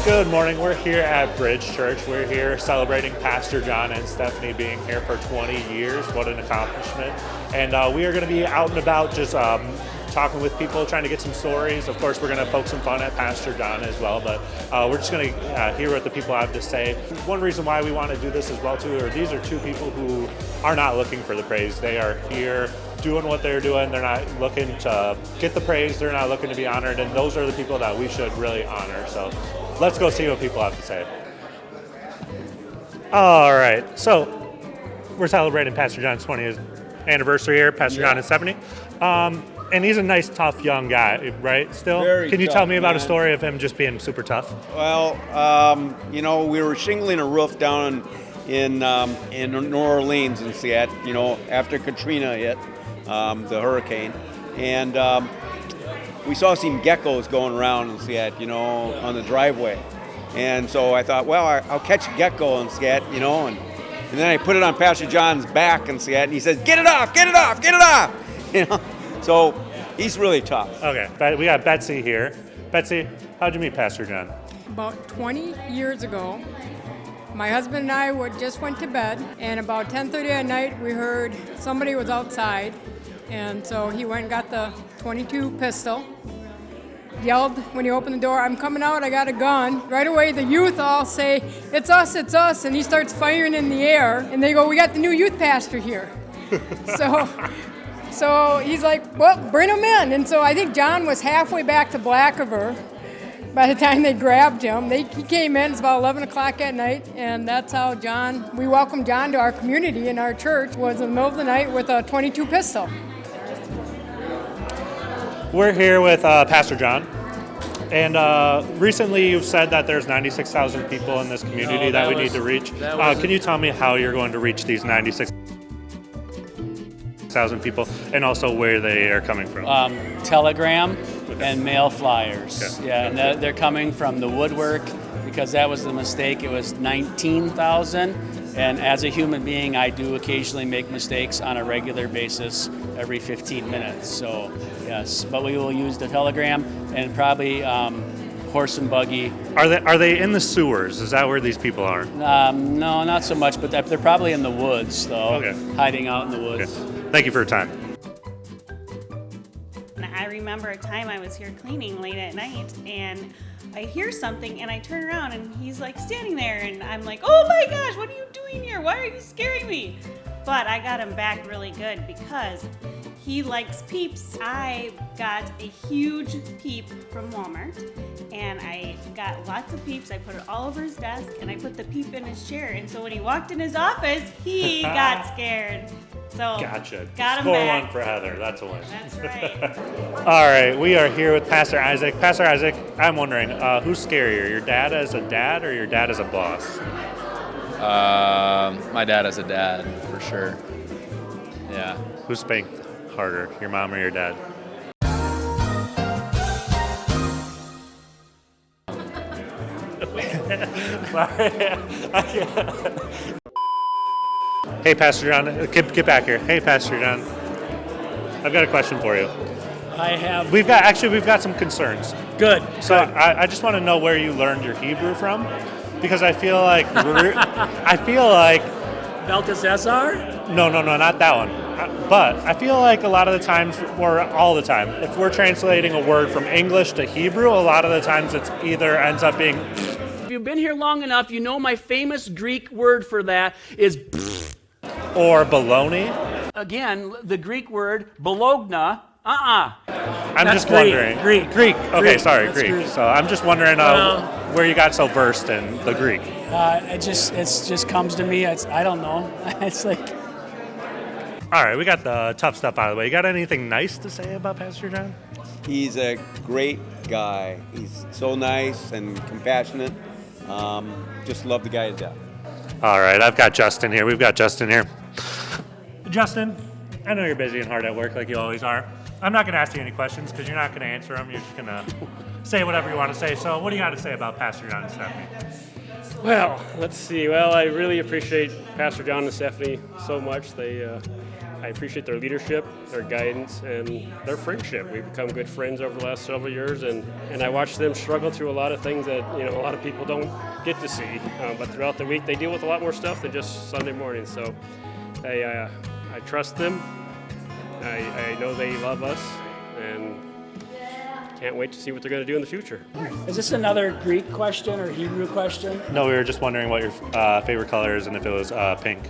Good morning. We're here at Bridge Church. We're here celebrating Pastor John and Stephanie being here for 20 years. What an accomplishment. And we are going to be out and about just talking with people, trying to get some stories. Of course, we're going to poke some fun at Pastor John as well, but we're just going to hear what the people have to say. One reason why we want to do this as well, too, are these are two people who are not looking for the praise. They are here doing what they're doing. They're not looking to get the praise. They're not looking to be honored, and those are the people that we should really honor. So let's go see what people have to say. All right, so we're celebrating Pastor John's 20th anniversary here, Pastor John and Stephanie. And he's a nice, tough young guy, right? Still? Very Can you tough, tell me about man. a story of him just being super tough? Well, we were shingling a roof down in New Orleans in Seattle, after Katrina hit, the hurricane. And we saw some geckos going around in Seattle, on the driveway. And so I thought, well, I'll catch a gecko in Seattle, and then I put it on Pastor John's back in Seattle, and he says, get it off, get it off, get it off! So he's really tough. Okay, we got Betsy here. Betsy, how'd you meet Pastor John? About 20 years ago, my husband and I just went to bed, and about 10:30 at night, we heard somebody was outside, and so he went and got the .22 pistol, yelled when he opened the door, I'm coming out, I got a gun. Right away, the youth all say, it's us, and he starts firing in the air, and they go, we got the new youth pastor here. So he's like, well, bring him in. And so I think John was halfway back to Blackaver by the time they grabbed him. He came in, it's about 11 o'clock at night, and that's how we welcomed John to our community, and our church was in the middle of the night with a .22 pistol. We're here with Pastor John. And recently you've said that there's 96,000 people in this community that we need to reach. Can you tell me how you're going to reach these 96,000 people and also where they are coming from? Telegram and mail flyers. Okay. Yeah, and they're coming from the woodwork because that was the mistake. It was 19,000. And as a human being, I do occasionally make mistakes on a regular basis every 15 minutes. So, yes, but we will use the Telegram and probably horse and buggy. Are they in the sewers? Is that where these people are? No, not so much, but they're probably in the woods, though, hiding out in the woods. Okay. Thank you for your time. I remember a time I was here cleaning late at night, and I hear something, and I turn around, and he's like standing there, and I'm like, oh my gosh, what are you doing here? Why are you scaring me? But I got him back really good because he likes Peeps. I got a huge Peep from Walmart, and I got lots of Peeps. I put it all over his desk, and I put the Peep in his chair, and so when he walked in his office, he got scared. So Gotcha. Got him Score back. one for Heather. That's a win. That's right. All right, we are here with Pastor Isaac. Pastor Isaac, I'm wondering, who's scarier, your dad as a dad or your dad as a boss? My dad as a dad, for sure. Yeah. Who spanked harder, your mom or your dad? Hey, Pastor John, get back here. Hey, Pastor John, I've got a question for you. We've got some concerns. Good. So I just want to know where you learned your Hebrew from, because I feel like Belteshazzar? No, not that one. But I feel like a lot of the times, or all the time, if we're translating a word from English to Hebrew, a lot of the times it's either ends up being. If you've been here long enough, you know my famous Greek word for that is Or baloney. Again, the Greek word bologna. I'm just Greek. wondering. Greek. Okay, Greek. sorry, That's Greek. Greek. So I'm just wondering where you got so versed in the Greek. It just comes to me. I don't know. It's like. All right, we got the tough stuff out of the way. You got anything nice to say about Pastor John? He's a great guy. He's so nice and compassionate. Just love the guy to death. All right, I've got Justin here. We've got Justin here. Justin, I know you're busy and hard at work like you always are. I'm not going to ask you any questions because you're not going to answer them. You're just going to say whatever you want to say. So what do you got to say about Pastor John and Stephanie? Well, let's see. Well, I really appreciate Pastor John and Stephanie so much. I appreciate their leadership, their guidance, and their friendship. We've become good friends over the last several years, and I watch them struggle through a lot of things that a lot of people don't get to see. But throughout the week, they deal with a lot more stuff than just Sunday morning. So I trust them. I know they love us, and can't wait to see what they're going to do in the future. Is this another Greek question or Hebrew question? No, we were just wondering what your favorite color is and if it was pink.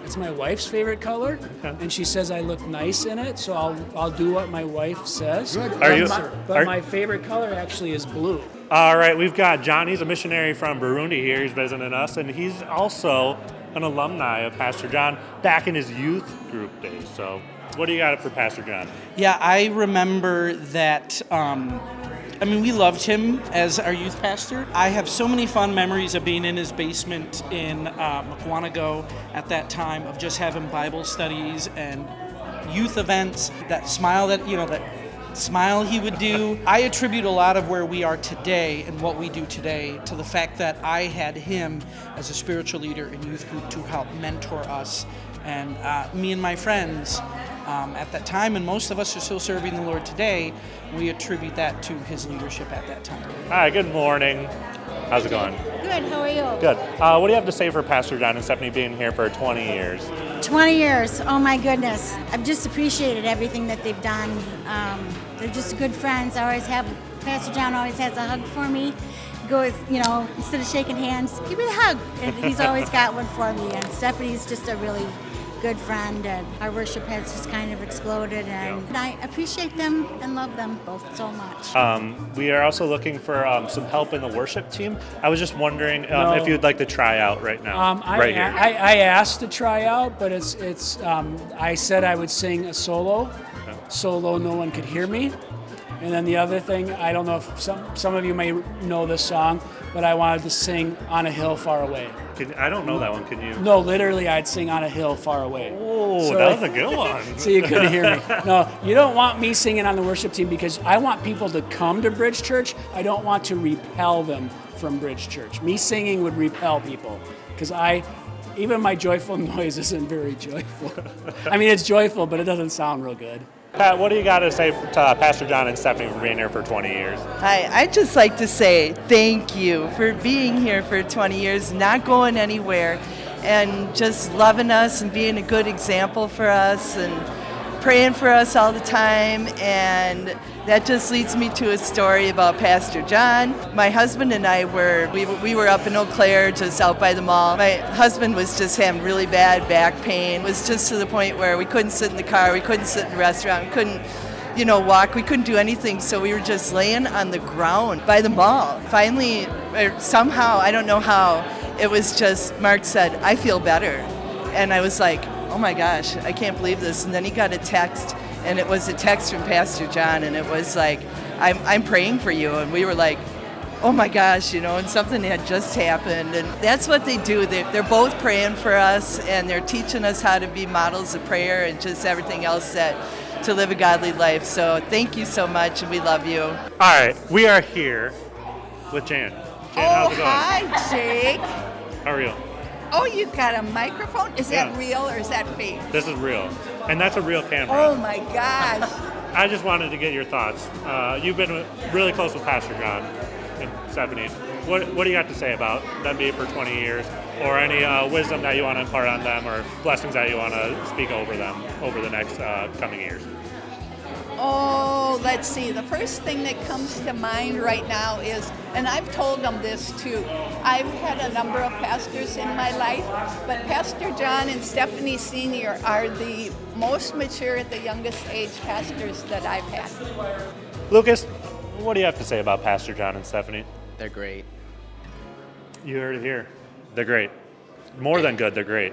It's my wife's favorite color, and she says I look nice in it, so I'll do what my wife says. But my favorite color actually is blue. All right, we've got John. He's a missionary from Burundi here. He's visiting us, and he's also an alumni of Pastor John back in his youth group days. So what do you got for Pastor John? Yeah, I remember that, we loved him as our youth pastor. I have so many fond memories of being in his basement in Mukwonago at that time, of just having Bible studies and youth events. That smile he would do. I attribute a lot of where we are today and what we do today to the fact that I had him as a spiritual leader in youth group to help mentor us. And me and my friends at that time, and most of us are still serving the Lord today, we attribute that to his leadership at that time. Hi, good morning. How's it going? Good, how are you? Good. What do you have to say for Pastor John and Stephanie being here for 20 years? 20 years, oh my goodness. I've just appreciated everything that they've done. They're just good friends. Pastor John always has a hug for me. He goes, instead of shaking hands, give me the hug. And he's always got one for me. And Stephanie's just a really good friend, and our worship has just kind of exploded, and I appreciate them and love them both so much. We are also looking for some help in the worship team. I was just wondering if you'd like to try out right now. I asked to try out, but it's I said I would sing a solo, no one could hear me. And then the other thing, I don't know if some of you may know this song, but I wanted to sing On a Hill Far Away. I don't know that one. Can you? No, literally, I'd sing On a Hill Far Away. Oh, so that was a good one. So you couldn't hear me. No, you don't want me singing on the worship team because I want people to come to Bridge Church. I don't want to repel them from Bridge Church. Me singing would repel people because even my joyful noise isn't very joyful. I mean, it's joyful, but it doesn't sound real good. Pat, what do you got to say to Pastor John and Stephanie for being here for 20 years? Hi, I'd just like to say thank you for being here for 20 years, not going anywhere, and just loving us and being a good example for us and praying for us all the time. And that just leads me to a story about Pastor John. My husband and I we were up in Eau Claire, just out by the mall. My husband was just having really bad back pain. It was just to the point where we couldn't sit in the car, we couldn't sit in the restaurant, we couldn't walk, we couldn't do anything, so we were just laying on the ground by the mall. Finally, somehow, I don't know how, it was just, Mark said, I feel better. And I was like, oh my gosh, I can't believe this. And then he got a text, and it was a text from Pastor John, and it was like, I'm praying for you. And we were like, oh my gosh, and something had just happened. And that's what they do. They're both praying for us, and they're teaching us how to be models of prayer and just everything else to live a godly life. So thank you so much, and we love you. All right, we are here with Jan. Jan, how's it going? Hi, Jake. How are you? Oh, you've got a microphone? Is that real or is that fake? This is real. And that's a real camera. Oh my gosh. I just wanted to get your thoughts. You've been really close with Pastor John and Stephanie. What do you got to say about them being for 20 years? Or any wisdom that you want to impart on them, or blessings that you want to speak over them over the next coming years? Oh, let's see. The first thing that comes to mind right now is, and I've told them this too, I've had a number of pastors in my life, but Pastor John and Stephanie Sr. are the most mature at the youngest age pastors that I've had. Lucas, what do you have to say about Pastor John and Stephanie? They're great. You heard it here. They're great. More than good, they're great.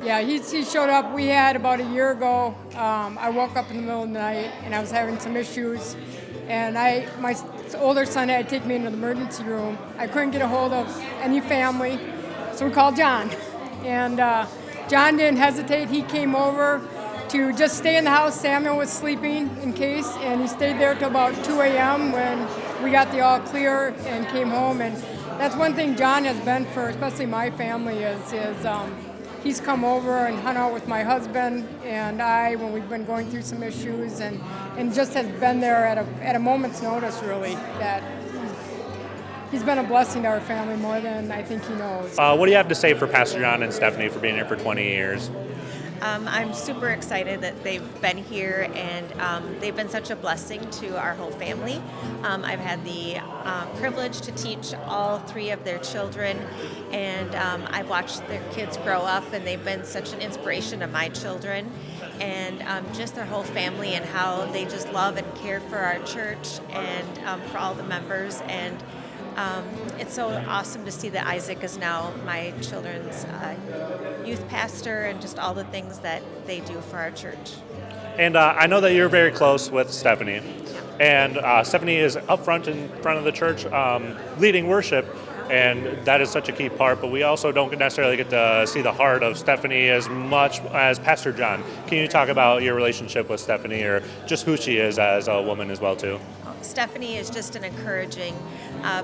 Yeah, he showed up. We had about a year ago. I woke up in the middle of the night and I was having some issues. And my older son had to take me into the emergency room. I couldn't get a hold of any family, so we called John. And John didn't hesitate. He came over to just stay in the house. Samuel was sleeping in case, and he stayed there till about 2 a.m. when we got the all clear and came home. And that's one thing John has been for, especially my family, is he's come over and hung out with my husband and I when we've been going through some issues, and just has been there at a moment's notice, really, that he's been a blessing to our family more than I think he knows. What do you have to say for Pastor John and Stephanie for being here for 20 years? I'm super excited that they've been here, and they've been such a blessing to our whole family. I've had the privilege to teach all 3 of their children, and I've watched their kids grow up, and they've been such an inspiration to my children, and just their whole family and how they just love and care for our church and for all the members. And it's so awesome to see that Isaac is now my children's youth pastor, and just all the things that they do for our church. And I know that you're very close with Stephanie. And Stephanie is up front in front of the church leading worship, and that is such a key part. But we also don't necessarily get to see the heart of Stephanie as much as Pastor John. Can you talk about your relationship with Stephanie, or just who she is as a woman as well, too? Stephanie is just an encouraging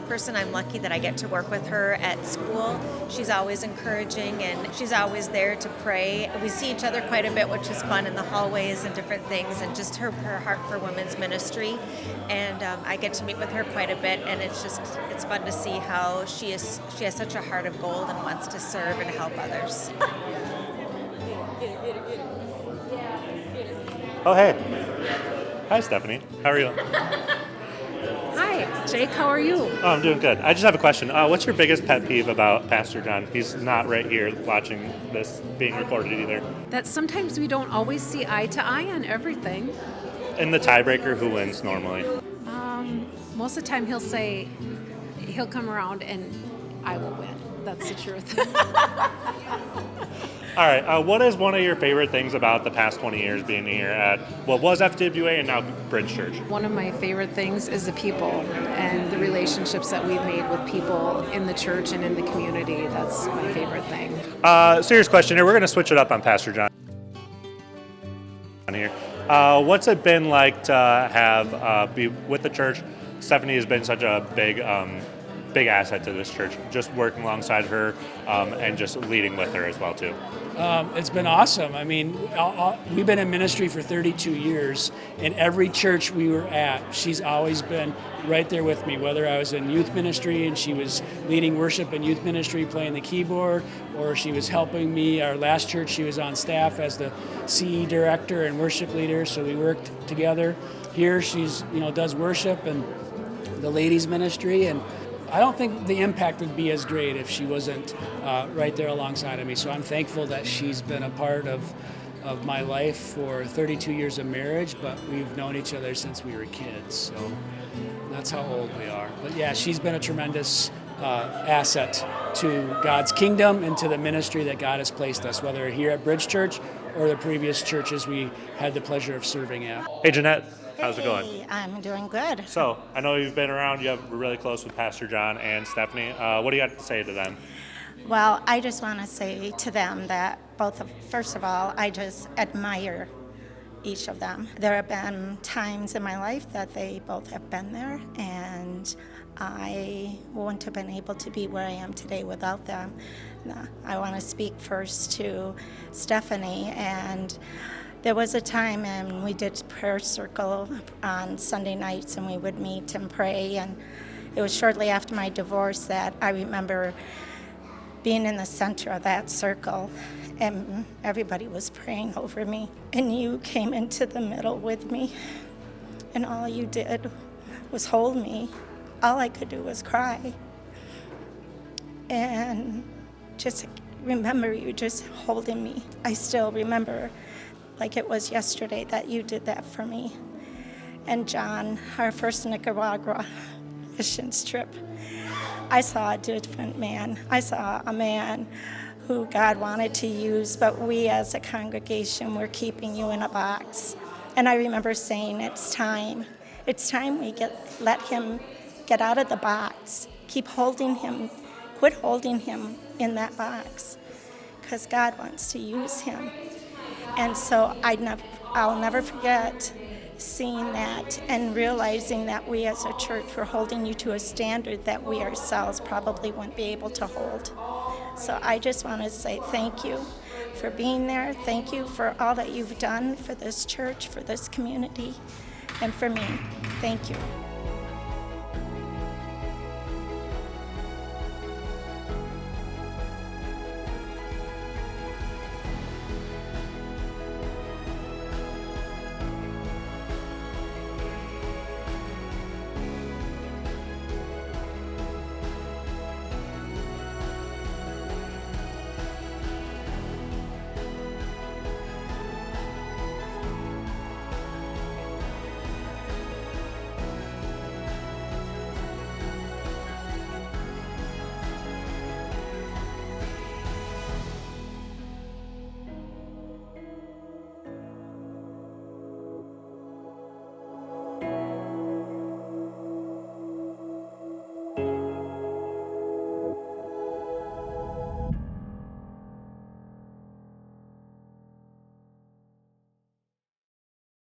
person. I'm lucky that I get to work with her at school. She's always encouraging, and she's always there to pray. We see each other quite a bit, which is fun, in the hallways and different things, and just her heart for women's ministry. And I get to meet with her quite a bit, and it's fun to see how she has such a heart of gold and wants to serve and help others. Oh, hey. Hi, Stephanie. How are you? Hi, Jake. How are you? Oh, I'm doing good. I just have a question. What's your biggest pet peeve about Pastor John? He's not right here watching this being recorded either. That sometimes we don't always see eye to eye on everything. In the tiebreaker, who wins normally? Most of the time he'll come around and I will win. That's the truth. All right. What is one of your favorite things about the past 20 years being here at what was FWA and now Bridge Church? One of my favorite things is the people and the relationships that we've made with people in the church and in the community. That's my favorite thing. Serious question here. We're going to switch it up on Pastor John here. What's it been like to have be with the church? Stephanie has been such a big asset to this church, just working alongside her and just leading with her as well too. It's been awesome. I mean, we've been in ministry for 32 years. In every church we were at, she's always been right there with me, whether I was in youth ministry and she was leading worship in youth ministry, playing the keyboard, or she was helping me. Our last church, she was on staff as the CE director and worship leader, so we worked together. Here, she's does worship and the ladies ministry, and I don't think the impact would be as great if she wasn't right there alongside of me. So I'm thankful that she's been a part of my life for 32 years of marriage, but we've known each other since we were kids. So that's how old we are. But yeah, she's been a tremendous asset to God's kingdom and to the ministry that God has placed us, whether here at Bridge Church or the previous churches we had the pleasure of serving at. Hey, Jeanette. How's it going? Hey, I'm doing good. So, I know you've been around, you're really close with Pastor John and Stephanie. What do you got to say to them? Well, I just want to say to them that first of all, I just admire each of them. There have been times in my life that they both have been there, and I wouldn't have been able to be where I am today without them. I want to speak first to Stephanie, and there was a time and we did prayer circle on Sunday nights, and we would meet and pray, and it was shortly after my divorce that I remember being in the center of that circle, and everybody was praying over me, and you came into the middle with me, and all you did was hold me. All I could do was cry, and just remember you just holding me. I still remember like it was yesterday that you did that for me. And John, our first Nicaragua missions trip, I saw a different man. I saw a man who God wanted to use, but we as a congregation were keeping you in a box. And I remember saying, it's time we let him get out of the box. Keep holding him, quit holding him in that box, because God wants to use him. And so I'll never forget seeing that and realizing that we as a church were holding you to a standard that we ourselves probably wouldn't be able to hold. So I just want to say thank you. for being there. Thank you for all that you've done for this church, for this community, and for me. Thank you.